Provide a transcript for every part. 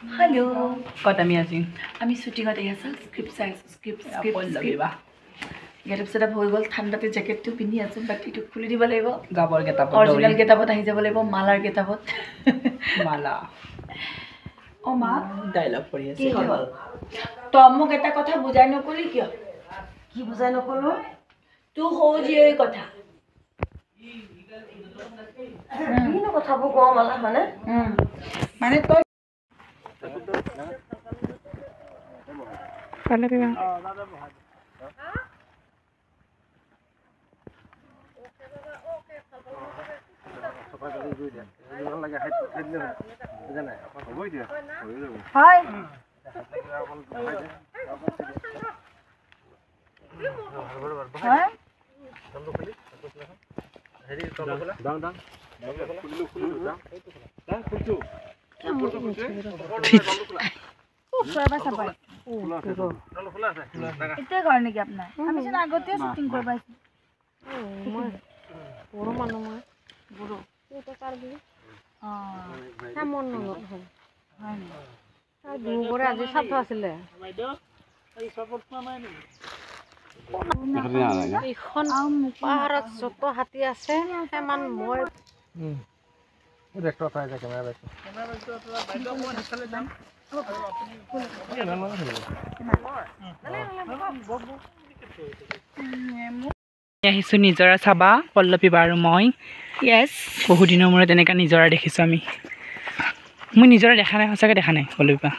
hello कता मी আজি আমি শুটিংত আছো স্ক্ৰিপ্ট চাই আছো স্ক্ৰিপ্ট গেটআপ সেটআপ হৈ গল ঠাণ্ডাতে জ্যাকেটটো পিন্ধি আছো বাট ইটো খুলি দিব লাগিব গাবৰ গেটাপত অৰিজিনাল গেটাপত আহি যাব লাগিব মালাৰ গেটাপত মালা ও মা ডায়লগ পঢ়ি আছে কি হ'ল তই মোক এটা কথা বুজাই নকলি কিয় কি বুজাই নকলো তোৰ হৌজিৰ কথা কিনো কথাবোৰ কওঁ মালা মানে মানে তই পালে দিবা হয় হয় এতিয়া ঘৰ নেকি আপোনাৰ আমি যেন আগতে শ্বুটিং কৰিব আহিছো বড়ো মানুহ মই বড়ো মন নগল দুবৰে আজি চাফ আছিলে এইখন পাহাৰত যত হাতী আছে সিমান মই আহিছো নিজৰা চাবা পল্লৱী বা আৰু মই য়েছ বহুত দিনৰ মূৰত এনেকা নিজৰা দেখিছো আমি মই নিজৰা দেখা নাই সঁচাকৈ দেখা নাই পল্লৱী বা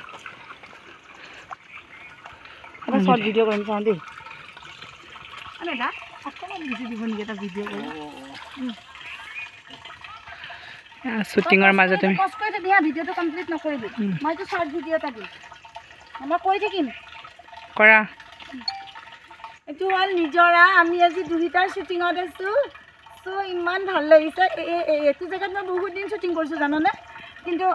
এটা শৰ্ট ভিডিঅ' কৰিম চাওঁ দেই আনেদা অকণমান বুজি দিব নেকি এটা ভিডিঅ' কৰিম শ্বুটিঙৰ মাজতে আমি কষ্ট কৰি দিয়া ভিডিঅ'টো কমপ্লিট নকৰিবি মইতো শৰ্ট ভিডিঅ' এটা দিম মই কৈ থাকিম কৰা এইটো হ'ল নিজৰা আমি আজি দুহিতাৰ শ্বুটিঙত আছোঁ চ' ইমান ভাল লাগিছে এইটো জেগাত মই বহুত দিন শ্বুটিং কৰিছোঁ জাননে কিন্তু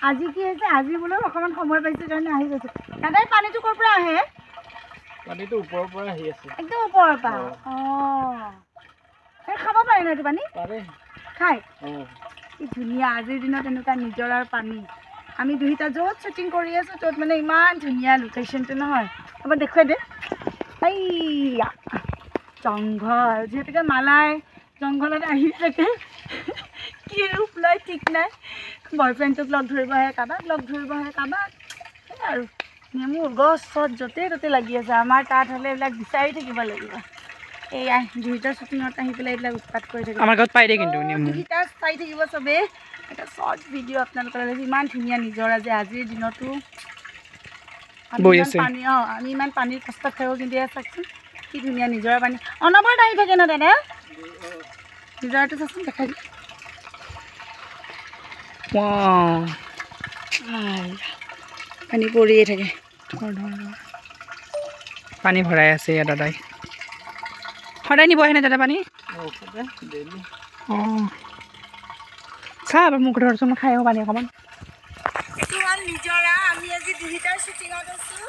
আজি কি হৈছে আজি বোলো অকণমান সময় পাইছোঁ কাৰণে আহি গৈছোঁ দাদাই পানীটো ক'ৰ পৰা আহে পানীটো ওপৰৰ পৰা আহি আছে একদম ওপৰৰ পৰা অঁ খাব পাৰে ন এইটো পানী পাৰে খাই কি ধুনীয়া আজিৰ দিনত এনেকুৱা নিজৰাৰ পানী আমি দুহিতা য'ত শ্বুটিং কৰি আছোঁ ত'ত মানে ইমান ধুনীয়া লোকেশ্যনটো নহয় এবাৰ দেখুৱাই দে এইয়া জংঘল যিহেতুকে মালাই জংঘলত আহি থাকে কি ৰূপ লয় ঠিক নাই বয়ফ্ৰেণ্ডটোক লগ ধৰিব আহে কাৰোবাক লগ ধৰিব আহে কাৰোবাক সেই আৰু নেমুৰ গছ চছ য'তে ত'তে লাগি আছে আমাৰ তাত হ'লে এইবিলাক বিচাৰি থাকিব লাগিব এয়া দুহিতাৰ শ্বুটিঙত আহি পেলাই এইবিলাক উৎপাত কৰি থাকিব আমাৰ ঘৰত পাই দে কিন্তু নেমু দুহিতা চাই থাকিব চবেই এটা শ্বৰ্ট ভিডিঅ' আপোনালোকৰ ইমান ধুনীয়া নিজৰা যে আজিৰ দিনতো বৈ আছে পানী আমি ইমান পানীৰ কষ্ট খাওঁ কিন্তু এয়া চাওকচোন কি ধুনীয়া নিজৰা পানী অনবৰত আহি থাকে ন দাদা নিজৰাটো চাচোন দেখাই দিম পানী পৰিয়ে থাকে পানী ভৰাই আছে ইয়াত দাদাই সদায় নিব আহেনে দাদা পানী অঁ চাহ এবাৰ মোক ধৰচোন মই খাই আহোঁ পানী অকণমান নিজৰা আমি আজি দুহিতাৰ শ্বুটিঙত আছোঁ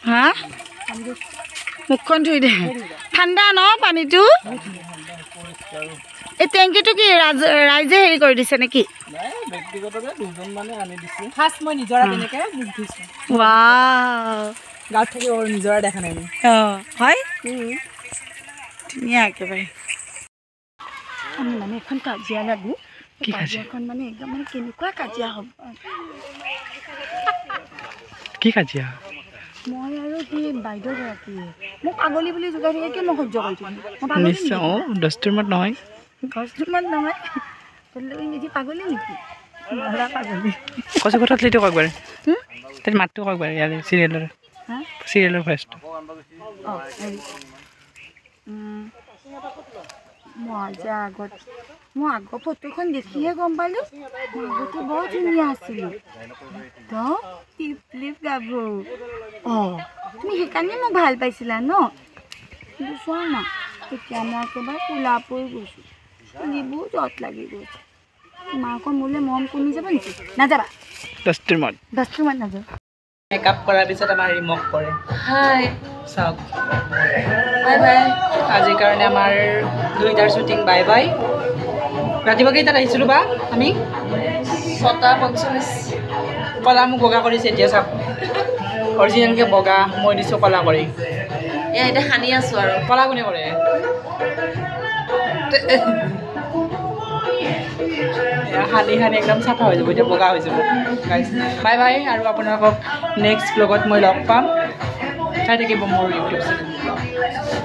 হা মুখখন ধুই দে ঠাণ্ডা ন পানীটো এই টেংকিটো কি ৰাইজে হেৰি কৰি দিছে নেকি ফাৰ্ষ্ট মই নিজৰা তেনেকৈ ধুইছোঁ গাঁৱত থাকি নিজৰা দেখা নাই অঁ হয় ধুনীয়া একেবাৰে আমি মানে এখন কাজিয়া লাগো কি কাজিয়াখন মানে একদম মানে কেনেকুৱা কাজিয়া হ'ব কি কাজিয়া মই আৰু সেই বাইদেউগৰাকীয়ে মোক পাগলী বুলি জোকাই থাকে কি মই সহ্য কৰি থাকিম নিশ্চয় অঁ দস্তুৰমত নহয় গছটোমান নহয় নিজে পাগলী নেকি পাগলী কচু কথা লিটো কওক বাৰু তাত মাতটো কওক বাৰু ইয়াৰ চিৰিয়েলৰ ফাৰ্ষ্ট অঁ মই আগৰ ফটোখন দেখিহে গম পালোঁ আগতে বৰ ধুনীয়া আছিলোঁ টিপ গাভৰু অঁ তুমি সেইকাৰণে মোক ভাল পাইছিলা ন কিন্তু চোৱা না এতিয়া মই একেবাৰে কোলা পৰি গৈছোঁ চুলিবোৰ যত লাগি গৈছে তোমাৰ আকৌ মোলৈ মৰম কমি যাব নেকি নাযাবা দস্তুৰমত নাযাবা মেকআপ কৰাৰ পিছত আমাৰ ৰিমক কৰে হাই চাওক বাই বাই আজিৰ কাৰণে আমাৰ দুইটাৰ শ্বুটিং বাই বাই ৰাতিপুৱা কেইটাত আহিছিলোঁ বা আমি 6:45 কলা মোক বগা কৰিছে এতিয়া চাওক অৰিজিনেলকৈ বগা মই দিছোঁ কলা কৰি এয়া এতিয়া সানি আছোঁ আৰু কলা কোনে কৰে সানি সানি একদম চাফা হৈ যাব এতিয়া বগা হৈ যাব গাইজ বাই বাই আৰু আপোনালোকক নেক্সট ব্লগত মই লগ পাম চাই থাকিব মোৰ ইউটিউব চেনেল